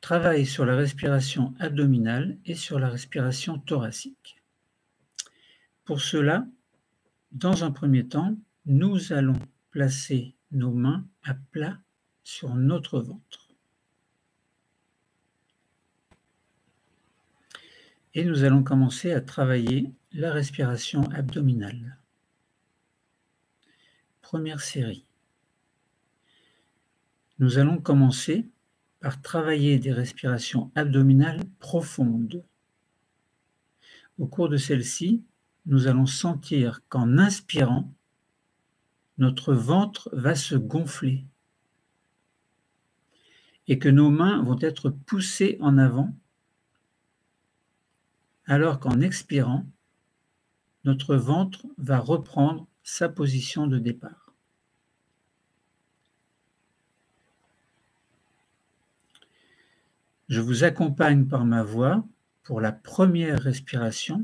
Travaille sur la respiration abdominale et sur la respiration thoracique. Pour cela, dans un premier temps, nous allons placer nos mains à plat sur notre ventre. Et nous allons commencer à travailler la respiration abdominale. Première série. Nous allons commencer par travailler des respirations abdominales profondes. Au cours de celle-ci, nous allons sentir qu'en inspirant, notre ventre va se gonfler et que nos mains vont être poussées en avant, alors qu'en expirant, notre ventre va reprendre sa position de départ. Je vous accompagne par ma voix pour la première respiration,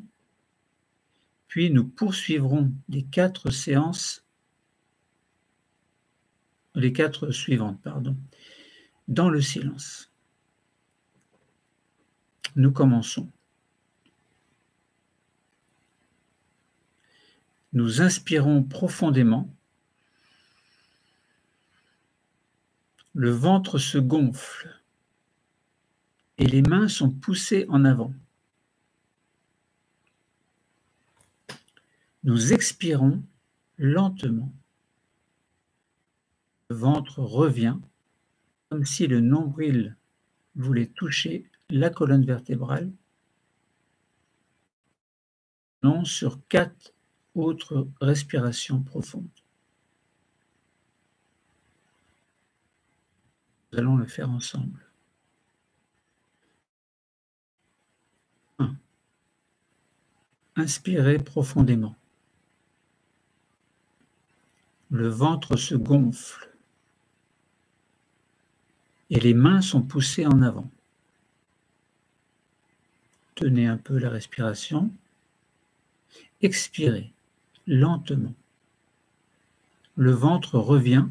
puis nous poursuivrons les 4 suivantes, dans le silence. Nous commençons. Nous inspirons profondément. Le ventre se gonfle et les mains sont poussées en avant. Nous expirons lentement. Le ventre revient comme si le nombril voulait toucher la colonne vertébrale. Non, sur 4 autres respirations profondes. Nous allons le faire ensemble. 1. Inspirez profondément. Le ventre se gonfle et les mains sont poussées en avant. Tenez un peu la respiration. Expirez lentement. Le ventre revient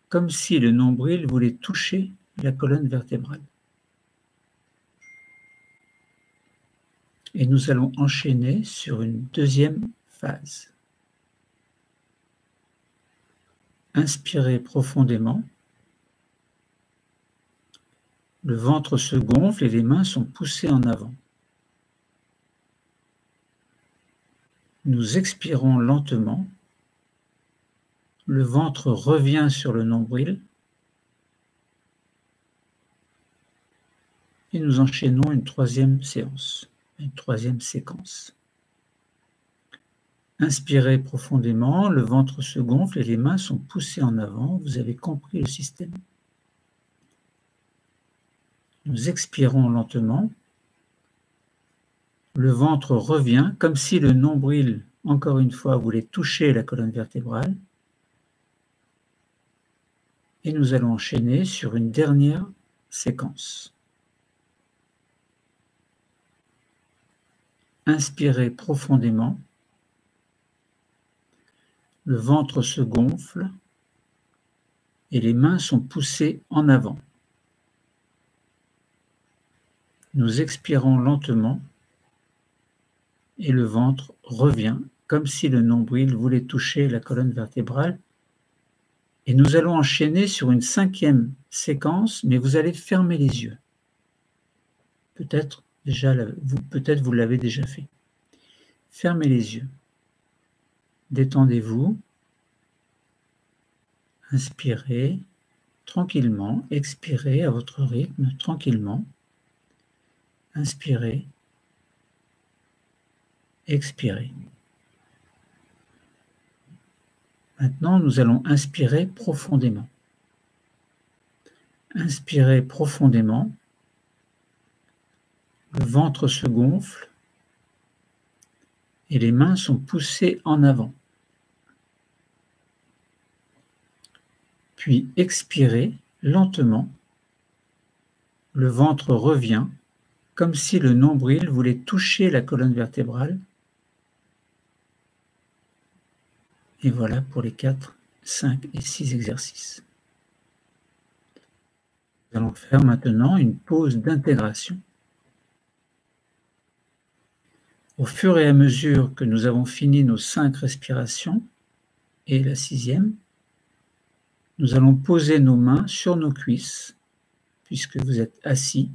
comme si le nombril voulait toucher la colonne vertébrale. Et nous allons enchaîner sur une deuxième phase. Inspirez profondément. Le ventre se gonfle et les mains sont poussées en avant. Nous expirons lentement. Le ventre revient sur le nombril. Et nous enchaînons une troisième séance, une troisième séquence. Inspirez profondément, le ventre se gonfle et les mains sont poussées en avant. Vous avez compris le système. Nous expirons lentement. Le ventre revient comme si le nombril, encore une fois, voulait toucher la colonne vertébrale. Et nous allons enchaîner sur une dernière séquence. Inspirez profondément. Le ventre se gonfle et les mains sont poussées en avant. Nous expirons lentement et le ventre revient comme si le nombril voulait toucher la colonne vertébrale. Et nous allons enchaîner sur une 5e séquence, mais vous allez fermer les yeux. Peut-être vous l'avez déjà fait. Fermez les yeux. Détendez-vous. Inspirez tranquillement. Expirez à votre rythme tranquillement. Inspirez. Expirez. Maintenant, nous allons inspirer profondément. Inspirez profondément. Le ventre se gonfle et les mains sont poussées en avant. Puis expirez lentement. Le ventre revient comme si le nombril voulait toucher la colonne vertébrale. Et voilà pour les 4, 5 et 6 exercices. Nous allons faire maintenant une pause d'intégration. Au fur et à mesure que nous avons fini nos 5 respirations et la 6e, nous allons poser nos mains sur nos cuisses, puisque vous êtes assis,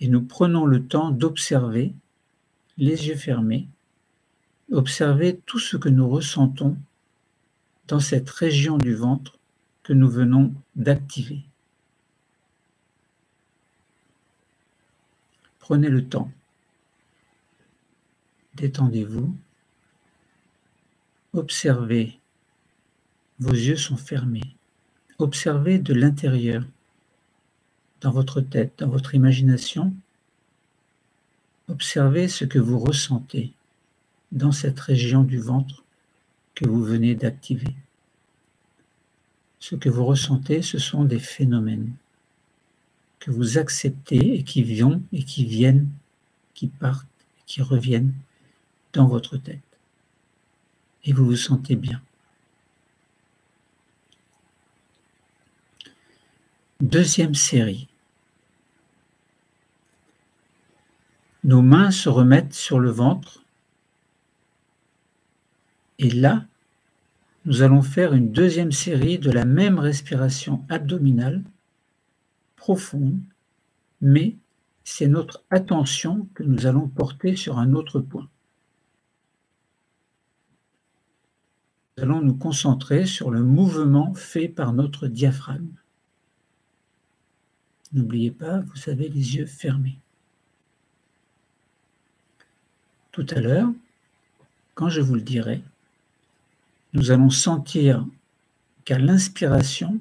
et nous prenons le temps d'observer, les yeux fermés, observer tout ce que nous ressentons dans cette région du ventre que nous venons d'activer. Prenez le temps. Détendez-vous. Observez. Vos yeux sont fermés. Observez de l'intérieur, dans votre tête, dans votre imagination. Observez ce que vous ressentez dans cette région du ventre que vous venez d'activer. Ce que vous ressentez, ce sont des phénomènes que vous acceptez et qui viennent et qui viennent, qui partent et qui reviennent dans votre tête. Et vous vous sentez bien. Deuxième série. Nos mains se remettent sur le ventre. Et là, nous allons faire une deuxième série de la même respiration abdominale, profonde, mais c'est notre attention que nous allons porter sur un autre point. Nous allons nous concentrer sur le mouvement fait par notre diaphragme. N'oubliez pas, vous avez les yeux fermés. Tout à l'heure, quand je vous le dirai, nous allons sentir qu'à l'inspiration,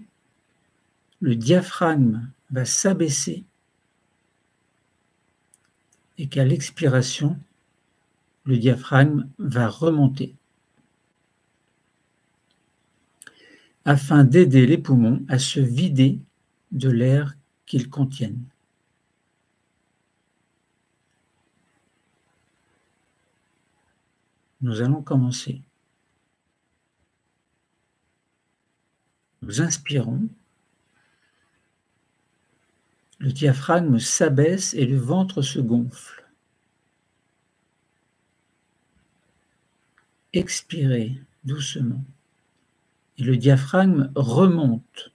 le diaphragme va s'abaisser et qu'à l'expiration, le diaphragme va remonter afin d'aider les poumons à se vider de l'air qu'ils contiennent. Nous allons commencer. Nous inspirons. Le diaphragme s'abaisse et le ventre se gonfle. Expirez doucement. Et le diaphragme remonte.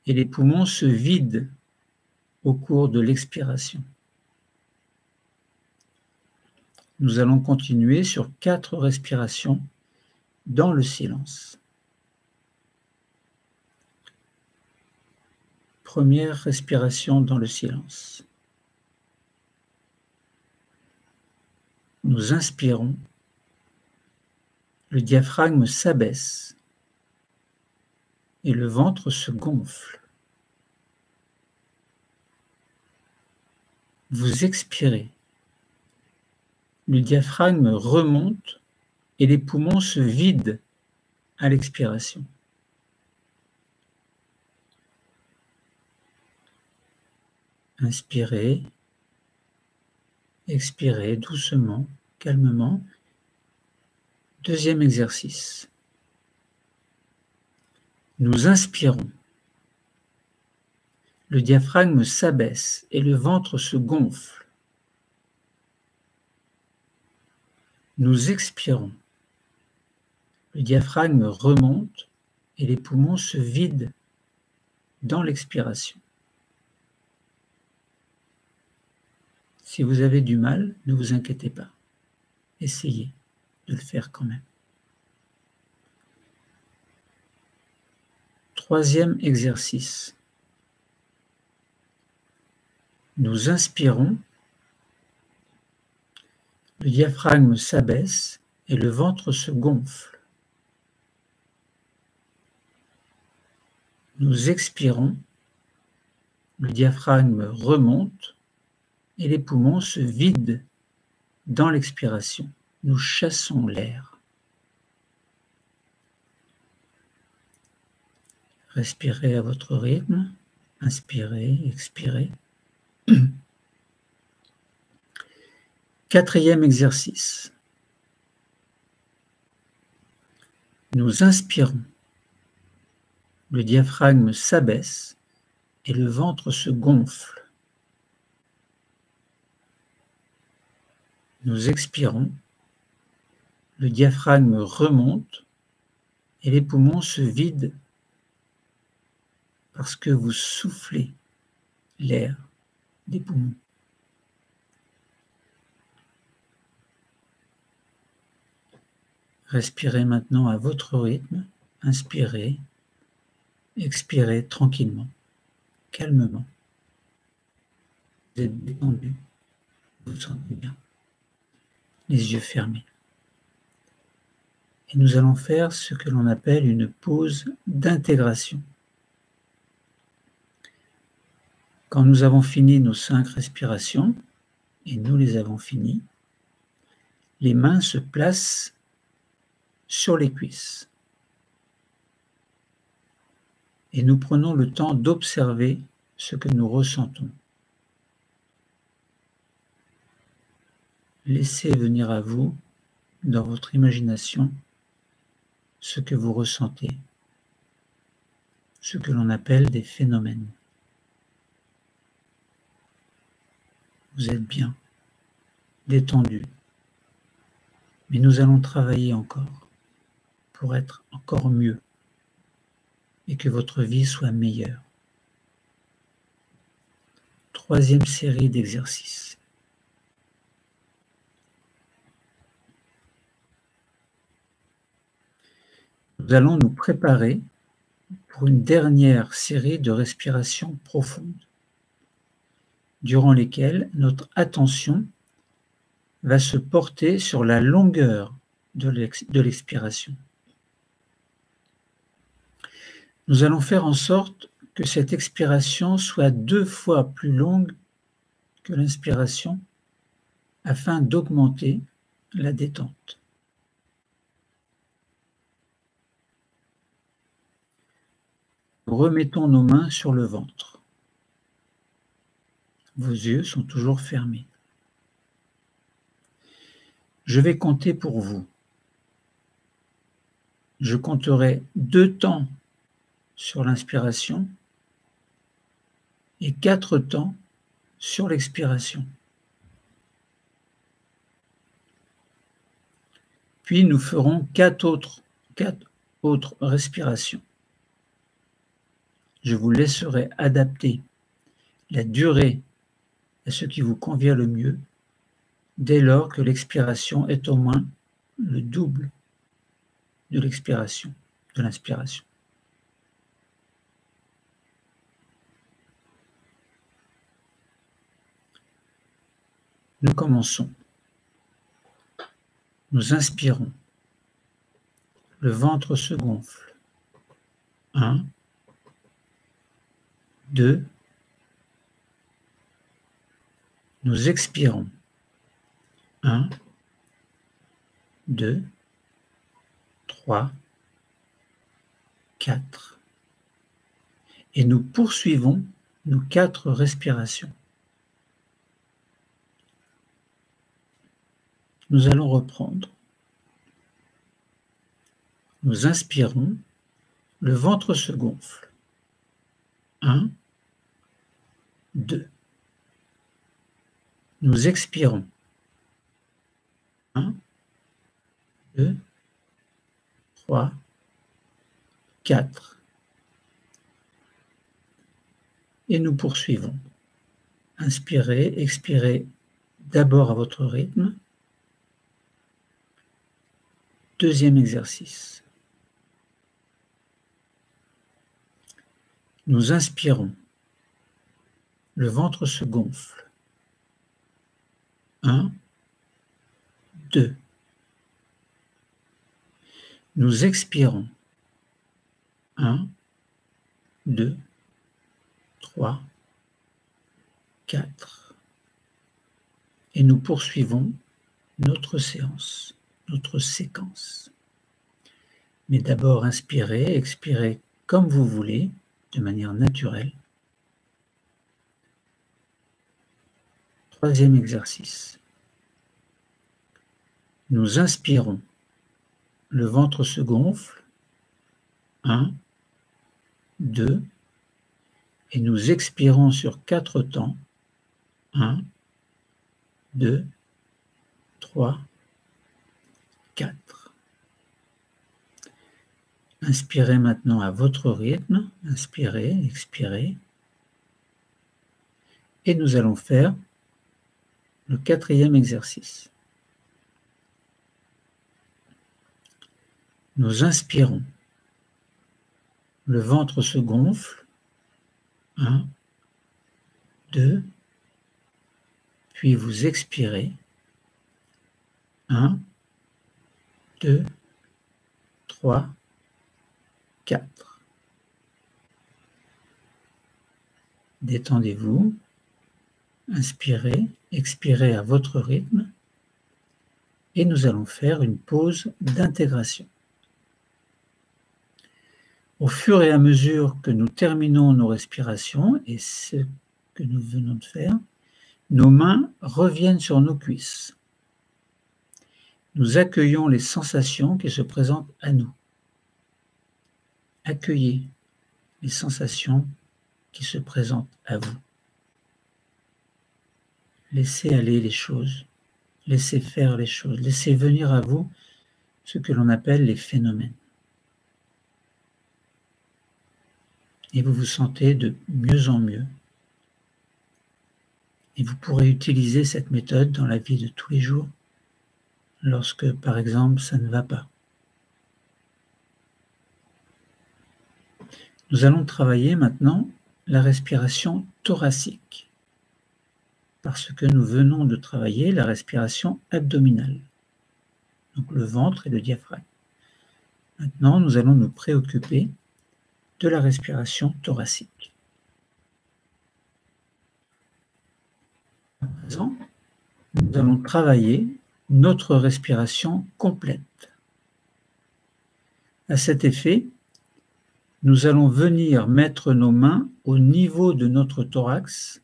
Et les poumons se vident au cours de l'expiration. Nous allons continuer sur 4 respirations dans le silence. Première respiration dans le silence. Nous inspirons. Le diaphragme s'abaisse et le ventre se gonfle. Vous expirez. Le diaphragme remonte et les poumons se vident à l'expiration. Inspirez, expirez doucement, calmement. Deuxième exercice. Nous inspirons. Le diaphragme s'abaisse et le ventre se gonfle. Nous expirons. Le diaphragme remonte et les poumons se vident dans l'expiration. Si vous avez du mal, ne vous inquiétez pas. Essayez de le faire quand même. Troisième exercice. Nous inspirons. Le diaphragme s'abaisse et le ventre se gonfle. Nous expirons. Le diaphragme remonte et les poumons se vident dans l'expiration. Nous chassons l'air. Respirez à votre rythme. Inspirez, expirez. Quatrième exercice. Nous inspirons. Le diaphragme s'abaisse et le ventre se gonfle. Nous expirons. Le diaphragme remonte et les poumons se vident parce que vous soufflez l'air des poumons. Respirez maintenant à votre rythme. Inspirez, expirez tranquillement, calmement. Vous êtes détendu, vous vous sentez bien, les yeux fermés. Et nous allons faire ce que l'on appelle une pause d'intégration. Quand nous avons fini nos 5 respirations, et nous les avons finies, les mains se placent sur les cuisses. Et nous prenons le temps d'observer ce que nous ressentons. Laissez venir à vous, dans votre imagination, ce que vous ressentez, ce que l'on appelle des phénomènes. Vous êtes bien, détendu, mais nous allons travailler encore pour être encore mieux et que votre vie soit meilleure. 3e série d'exercices. Nous allons nous préparer pour une dernière série de respirations profondes, durant lesquelles notre attention va se porter sur la longueur de l'expiration. Nous allons faire en sorte que cette expiration soit 2 fois plus longue que l'inspiration afin d'augmenter la détente. Nous remettons nos mains sur le ventre. Vos yeux sont toujours fermés. Je vais compter pour vous. Je compterai 2 temps sur l'inspiration et 4 temps sur l'expiration. Puis nous ferons 4 autres respirations. Je vous laisserai adapter la durée à ce qui vous convient le mieux, dès lors que l'expiration est au moins le double de l'inspiration. Nous commençons. Nous inspirons. Le ventre se gonfle. 1, 2. Nous expirons. 1, 2, 3, 4. Et nous poursuivons nos 4 respirations. Nous allons reprendre. Nous inspirons, le ventre se gonfle. 1, 2. Nous expirons. 1, 2, 3, 4. Et nous poursuivons. Inspirez, expirez d'abord à votre rythme. 2e exercice. Nous inspirons. Le ventre se gonfle. 1, 2. Nous expirons. 1, 2, 3, 4. Et nous poursuivons notre séance, notre séquence. Mais d'abord, inspirez, expirez comme vous voulez, de manière naturelle. 3e exercice. Nous inspirons. Le ventre se gonfle. 1, 2, et nous expirons sur 4 temps. 1, 2, 3, 4. Inspirez maintenant à votre rythme. Inspirez, expirez. Et nous allons faire le 4e exercice. Nous inspirons. Le ventre se gonfle. 1, 2, puis vous expirez. 1, 2, 3, 4. Détendez-vous. Inspirez, expirez à votre rythme. Et nous allons faire une pause d'intégration. Au fur et à mesure que nous terminons nos respirations, et ce que nous venons de faire, nos mains reviennent sur nos cuisses. Nous accueillons les sensations qui se présentent à nous. Accueillez les sensations qui se présentent à vous. Laissez aller les choses, laissez faire les choses, laissez venir à vous ce que l'on appelle les phénomènes. Et vous vous sentez de mieux en mieux. Et vous pourrez utiliser cette méthode dans la vie de tous les jours, lorsque, par exemple, ça ne va pas. Nous allons travailler maintenant la respiration thoracique, parce que nous venons de travailler la respiration abdominale, donc le ventre et le diaphragme. Maintenant, nous allons nous préoccuper de la respiration thoracique. À présent, nous allons travailler notre respiration complète. À cet effet, nous allons venir mettre nos mains au niveau de notre thorax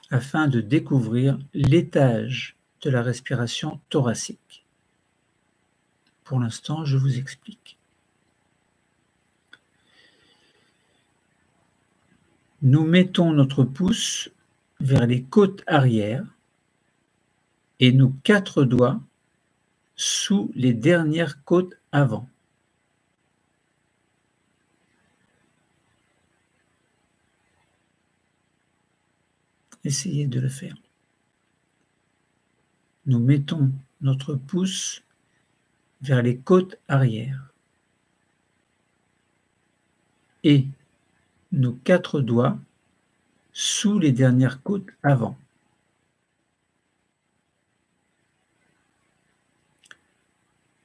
afin de découvrir l'étage de la respiration thoracique. Pour l'instant, je vous explique. Nous mettons notre pouce vers les côtes arrière et nos 4 doigts sous les dernières côtes avant. Essayez de le faire. Nous mettons notre pouce vers les côtes arrière et nos 4 doigts sous les dernières côtes avant.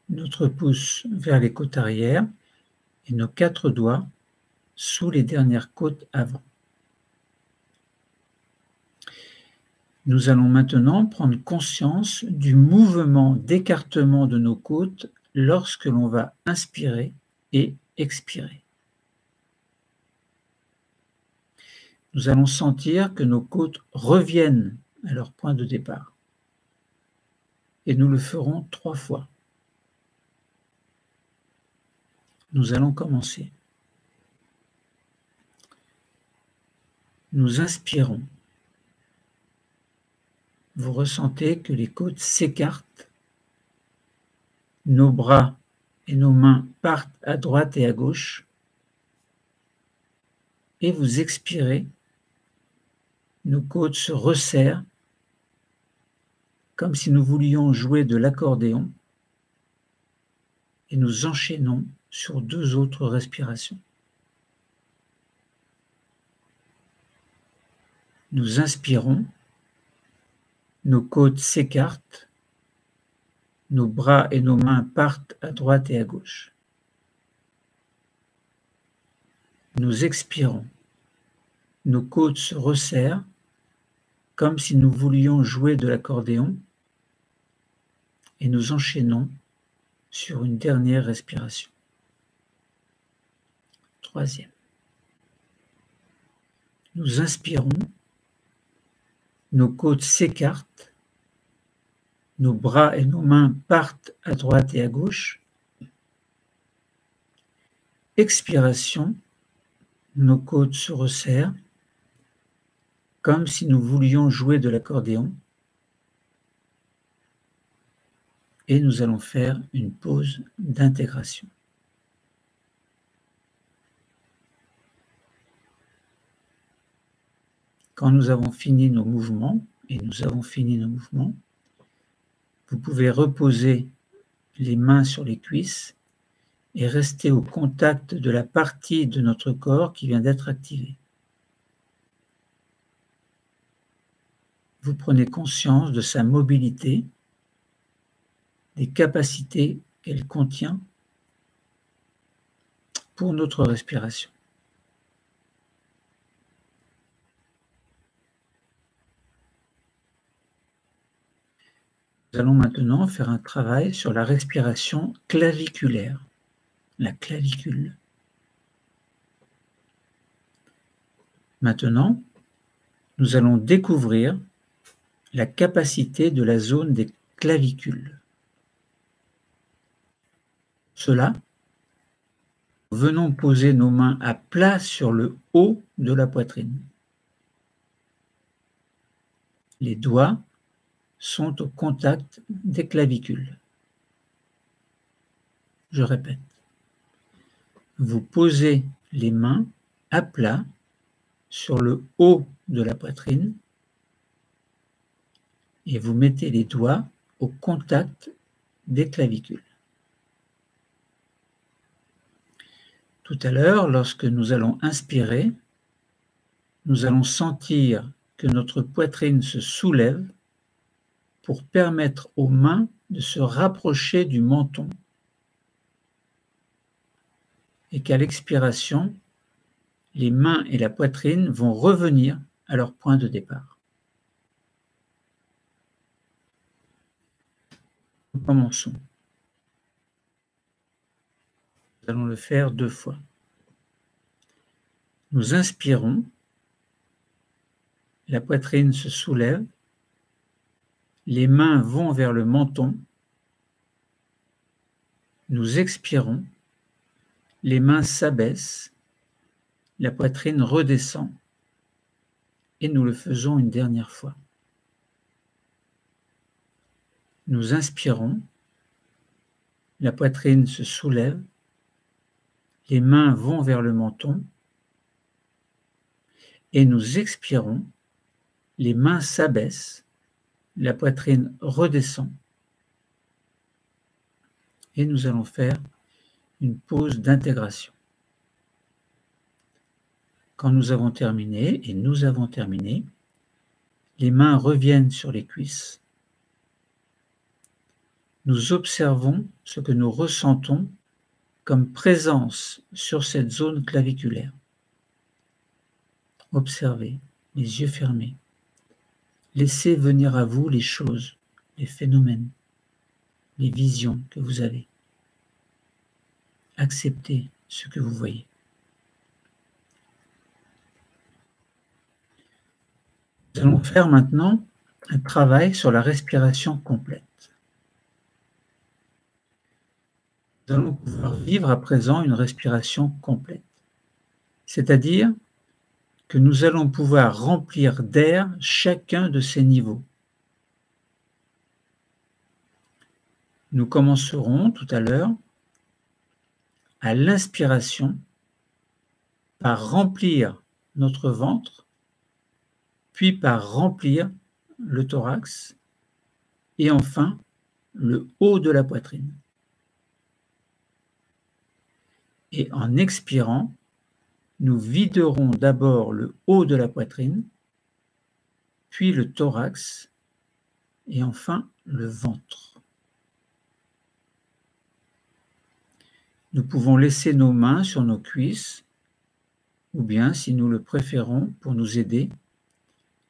Notre pouce vers les côtes arrière et nos 4 doigts sous les dernières côtes avant. Nous allons maintenant prendre conscience du mouvement d'écartement de nos côtes lorsque l'on va inspirer et expirer. Nous allons sentir que nos côtes reviennent à leur point de départ. Et nous le ferons 3 fois. Nous allons commencer. Nous inspirons. Vous ressentez que les côtes s'écartent. Nos bras et nos mains partent à droite et à gauche. Et vous expirez. Nos côtes se resserrent comme si nous voulions jouer de l'accordéon. Et nous enchaînons sur 2 autres respirations. Nous inspirons, nos côtes s'écartent, nos bras et nos mains partent à droite et à gauche. Nous expirons, nos côtes se resserrent comme si nous voulions jouer de l'accordéon et nous enchaînons sur une dernière respiration. 3e. Nous inspirons, nos côtes s'écartent, nos bras et nos mains partent à droite et à gauche expiration, nos côtes se resserrent, comme si nous voulions jouer de l'accordéon. Et nous allons faire une pause d'intégration. Quand nous avons fini nos mouvements, et nous avons fini nos mouvements, vous pouvez reposer les mains sur les cuisses et rester au contact de la partie de notre corps qui vient d'être activée. Vous prenez conscience de sa mobilité, des capacités qu'elle contient pour notre respiration. Nous allons maintenant faire un travail sur la respiration claviculaire, la clavicule. Maintenant, nous allons découvrir la capacité de la zone des clavicules. Cela, venons poser nos mains à plat sur le haut de la poitrine. Les doigts sont au contact des clavicules. Je répète. Vous posez les mains à plat sur le haut de la poitrine et vous mettez les doigts au contact des clavicules. Tout à l'heure, lorsque nous allons inspirer, nous allons sentir que notre poitrine se soulève pour permettre aux mains de se rapprocher du menton et qu'à l'expiration, les mains et la poitrine vont revenir à leur point de départ. Nous commençons. Nous allons le faire 2 fois. Nous inspirons, la poitrine se soulève, les mains vont vers le menton. Nous expirons, les mains s'abaissent, la poitrine redescend et nous le faisons une dernière fois. Nous inspirons, la poitrine se soulève, les mains vont vers le menton et nous expirons, les mains s'abaissent, la poitrine redescend et nous allons faire une pause d'intégration. Quand nous avons terminé, et nous avons terminé, les mains reviennent sur les cuisses. Nous observons ce que nous ressentons comme présence sur cette zone claviculaire. Observez, les yeux fermés. Laissez venir à vous les choses, les phénomènes, les visions que vous avez. Acceptez ce que vous voyez. Nous allons faire maintenant un travail sur la respiration complète. Nous allons pouvoir vivre à présent une respiration complète, c'est-à-dire que nous allons pouvoir remplir d'air chacun de ces niveaux. Nous commencerons tout à l'heure à l'inspiration par remplir notre ventre, puis par remplir le thorax et enfin le haut de la poitrine. Et en expirant, nous viderons d'abord le haut de la poitrine, puis le thorax et enfin le ventre. Nous pouvons laisser nos mains sur nos cuisses ou bien, si nous le préférons pour nous aider,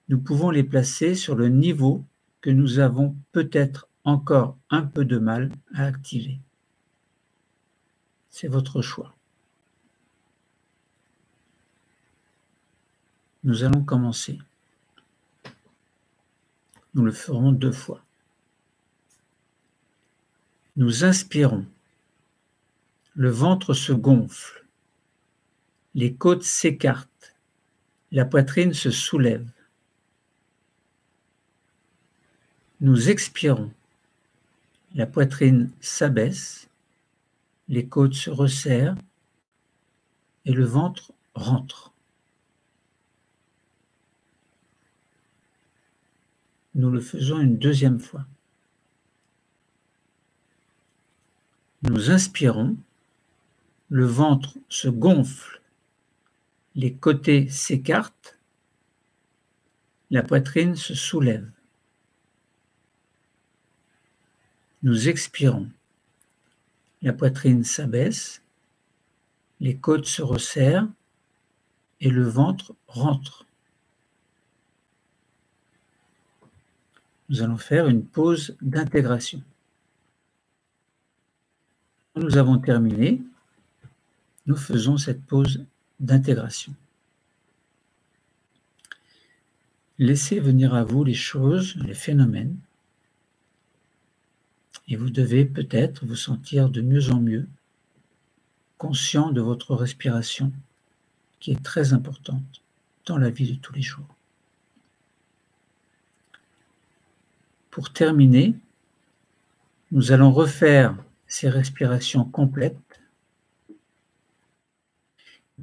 nous pouvons les placer sur le niveau que nous avons peut-être encore un peu de mal à activer. C'est votre choix. Nous allons commencer. Nous le ferons 2 fois. Nous inspirons. Le ventre se gonfle. les côtes s'écartent, la poitrine se soulève. Nous expirons, la poitrine s'abaisse, les côtes se resserrent et le ventre rentre. Nous le faisons une deuxième fois. Nous inspirons, le ventre se gonfle, les côtés s'écartent, la poitrine se soulève. Nous expirons, la poitrine s'abaisse, les côtes se resserrent et le ventre rentre. Nous allons faire une pause d'intégration. Quand nous avons terminé, nous faisons cette pause d'intégration. Laissez venir à vous les choses, les phénomènes, et vous devez peut-être vous sentir de mieux en mieux conscient de votre respiration, qui est très importante dans la vie de tous les jours. Pour terminer, nous allons refaire ces respirations complètes,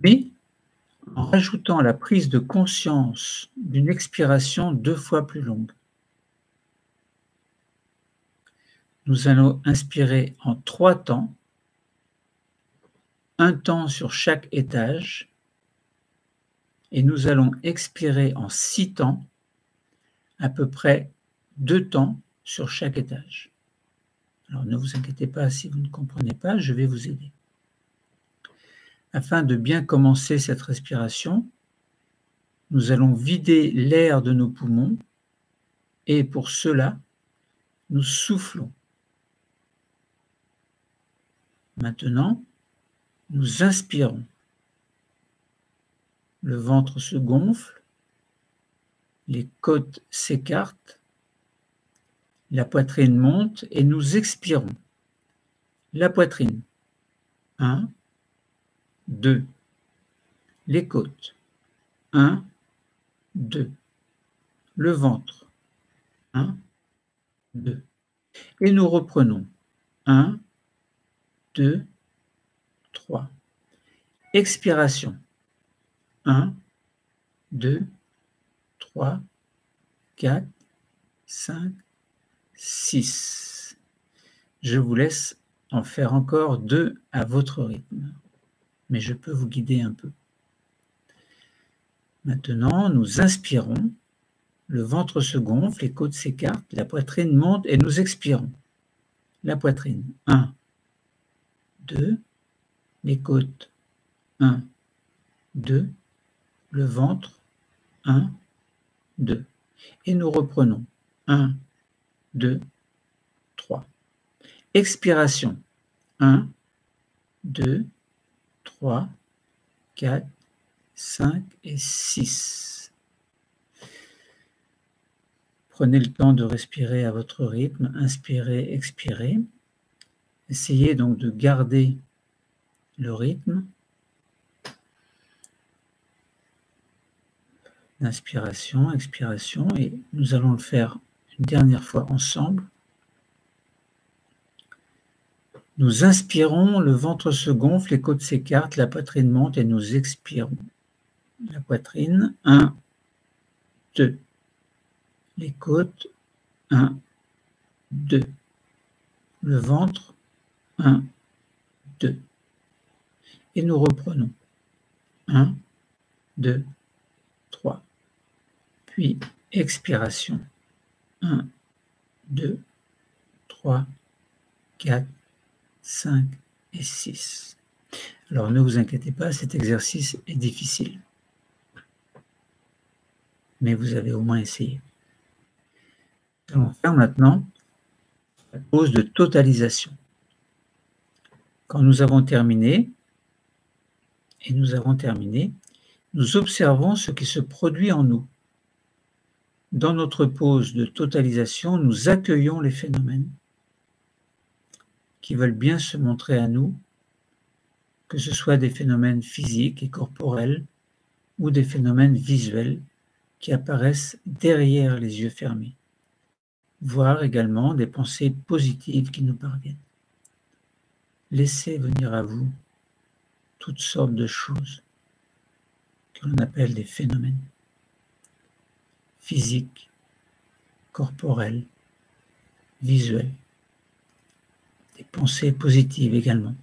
mais en rajoutant la prise de conscience d'une expiration 2 fois plus longue. Nous allons inspirer en 3 temps, un temps sur chaque étage, et nous allons expirer en 6 temps, à peu près 2 temps sur chaque étage. Alors ne vous inquiétez pas si vous ne comprenez pas, je vais vous aider. Afin de bien commencer cette respiration, nous allons vider l'air de nos poumons et pour cela, nous soufflons. Maintenant, nous inspirons. Le ventre se gonfle, les côtes s'écartent, la poitrine monte et nous expirons. La poitrine, 1, 2. Les côtes, 1, 2. Le ventre, 1, 2. Et nous reprenons, 1, 2, 3. Expiration, 1, 2, 3, 4, 5, 6. Je vous laisse en faire encore 2 à votre rythme, mais je peux vous guider un peu. Maintenant, nous inspirons, le ventre se gonfle, les côtes s'écartent, la poitrine monte et nous expirons. La poitrine, 1, 2, les côtes, 1, 2, le ventre, 1, 2. Et nous reprenons, 1, 2, 3. Expiration, 1, 2, 3, 4, 5 et 6. Prenez le temps de respirer à votre rythme, inspirez, expirez. Essayez donc de garder le rythme d'inspiration, expiration, et nous allons le faire une dernière fois ensemble. Nous inspirons, le ventre se gonfle, les côtes s'écartent, la poitrine monte et nous expirons. La poitrine, 1, 2. Les côtes, 1, 2. Le ventre, 1, 2. Et nous reprenons. 1, 2, 3. Puis expiration. 1, 2, 3, 4, 5 et 6. Alors ne vous inquiétez pas, cet exercice est difficile. Mais vous avez au moins essayé. Nous allons faire maintenant la pause de totalisation. Quand nous avons terminé, nous observons ce qui se produit en nous. Dans notre pause de totalisation, nous accueillons les phénomènes qui veulent bien se montrer à nous que ce soit des phénomènes physiques et corporels ou des phénomènes visuels qui apparaissent derrière les yeux fermés, voire également des pensées positives qui nous parviennent. Laissez venir à vous toutes sortes de choses que l'on appelle des phénomènes physiques, corporels, visuels, des pensées positives également.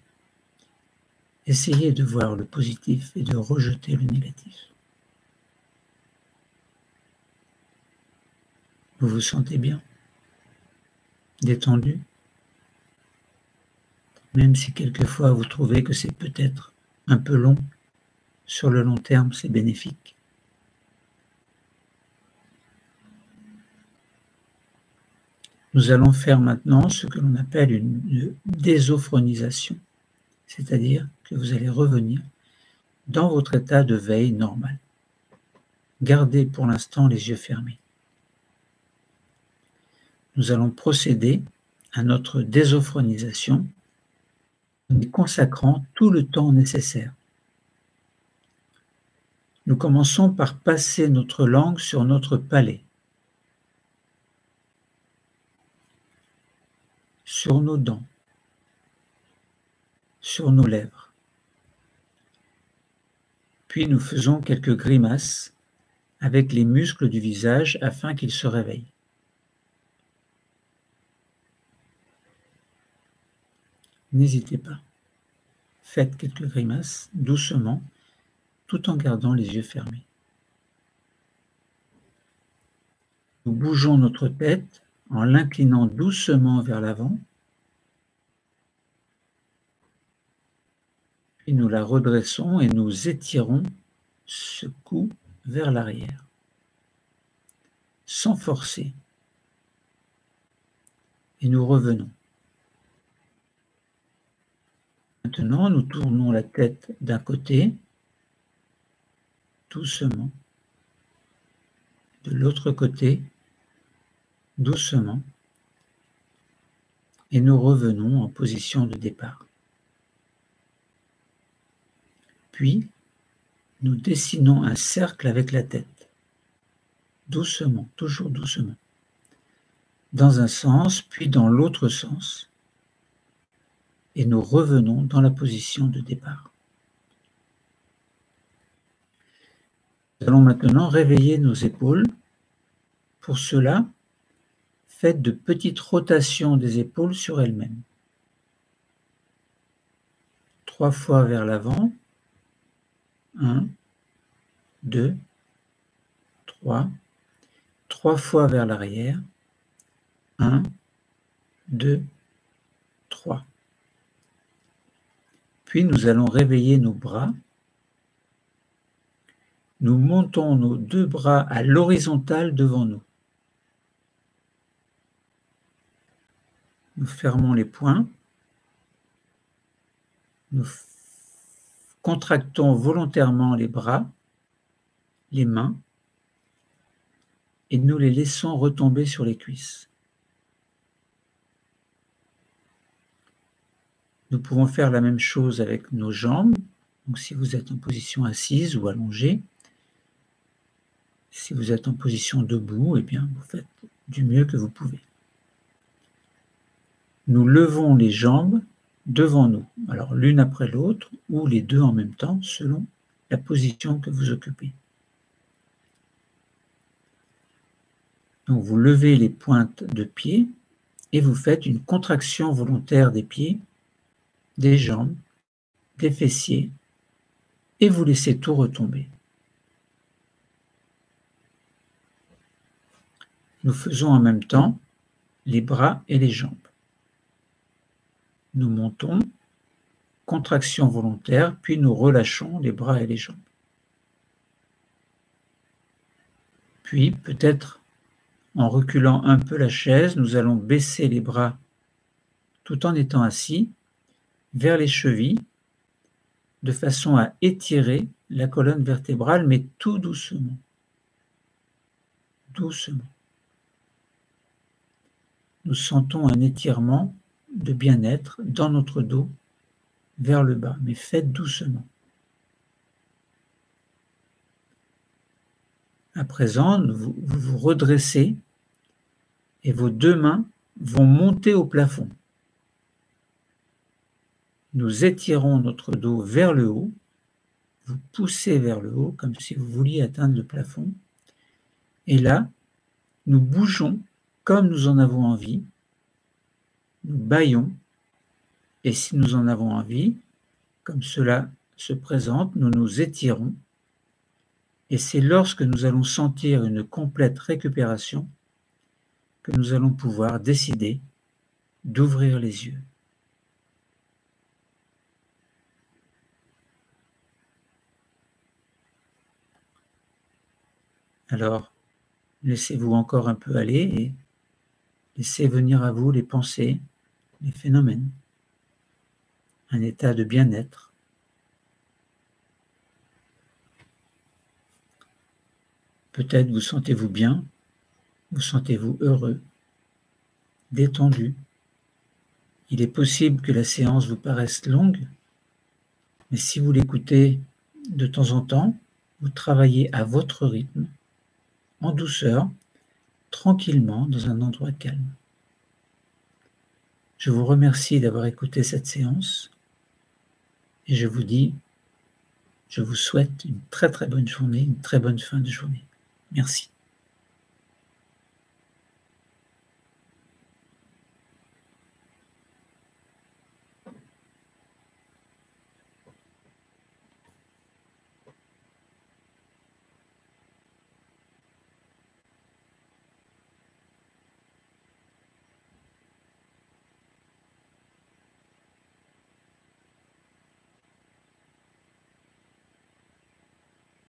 Essayez de voir le positif et de rejeter le négatif. Vous vous sentez bien, détendu, même si quelquefois vous trouvez que c'est peut-être un peu long, sur le long terme, c'est bénéfique. Nous allons faire maintenant ce que l'on appelle une désophronisation, c'est-à-dire que vous allez revenir dans votre état de veille normal. Gardez pour l'instant les yeux fermés. Nous allons procéder à notre désophronisation en y consacrant tout le temps nécessaire. Nous commençons par passer notre langue sur notre palais, sur nos dents, sur nos lèvres. Puis nous faisons quelques grimaces avec les muscles du visage afin qu'ils se réveillent. N'hésitez pas. Faites quelques grimaces doucement, tout en gardant les yeux fermés. Nous bougeons notre tête en l'inclinant doucement vers l'avant, puis nous la redressons et nous étirons ce cou vers l'arrière, sans forcer. Et nous revenons. Maintenant, nous tournons la tête d'un côté, doucement, de l'autre côté, doucement, et nous revenons en position de départ. Puis, nous dessinons un cercle avec la tête, doucement, toujours doucement, dans un sens, puis dans l'autre sens, et nous revenons dans la position de départ. Nous allons maintenant réveiller nos épaules. Pour cela, faites de petites rotations des épaules sur elles-mêmes. 3 fois vers l'avant. 1, 2, 3. 3 fois vers l'arrière. 1, 2, 3. Puis nous allons réveiller nos bras. Nous montons nos 2 bras à l'horizontale devant nous. Nous fermons les poings. Nous contractons volontairement les bras, les mains, et nous les laissons retomber sur les cuisses. Nous pouvons faire la même chose avec nos jambes. Donc, si vous êtes en position assise ou allongée, si vous êtes en position debout, eh bien, vous faites du mieux que vous pouvez. Nous levons les jambes devant nous, alors l'une après l'autre ou les deux en même temps, selon la position que vous occupez. Donc, vous levez les pointes de pied et vous faites une contraction volontaire des pieds, des jambes, des fessiers, et vous laissez tout retomber. Nous faisons en même temps les bras et les jambes. Nous montons, contraction volontaire, puis nous relâchons les bras et les jambes. Puis, peut-être en reculant un peu la chaise, nous allons baisser les bras tout en étant assis vers les chevilles, de façon à étirer la colonne vertébrale, mais tout doucement. Doucement. Nous sentons un étirement de bien-être dans notre dos vers le bas, mais faites doucement. À présent, vous vous redressez et vos deux mains vont monter au plafond. Nous étirons notre dos vers le haut. Vous poussez vers le haut comme si vous vouliez atteindre le plafond. Et là, nous bougeons comme nous en avons envie. Nous bâillons. Et si nous en avons envie, comme cela se présente, nous nous étirons. Et c'est lorsque nous allons sentir une complète récupération que nous allons pouvoir décider d'ouvrir les yeux. Alors, laissez-vous encore un peu aller et laissez venir à vous les pensées, les phénomènes, un état de bien-être. Peut-être vous sentez-vous bien, vous sentez-vous heureux, détendu. Il est possible que la séance vous paraisse longue, mais si vous l'écoutez de temps en temps, vous travaillez à votre rythme, en douceur, tranquillement, dans un endroit calme. Je vous remercie d'avoir écouté cette séance et je vous souhaite une très très bonne journée, une très bonne fin de journée. Merci.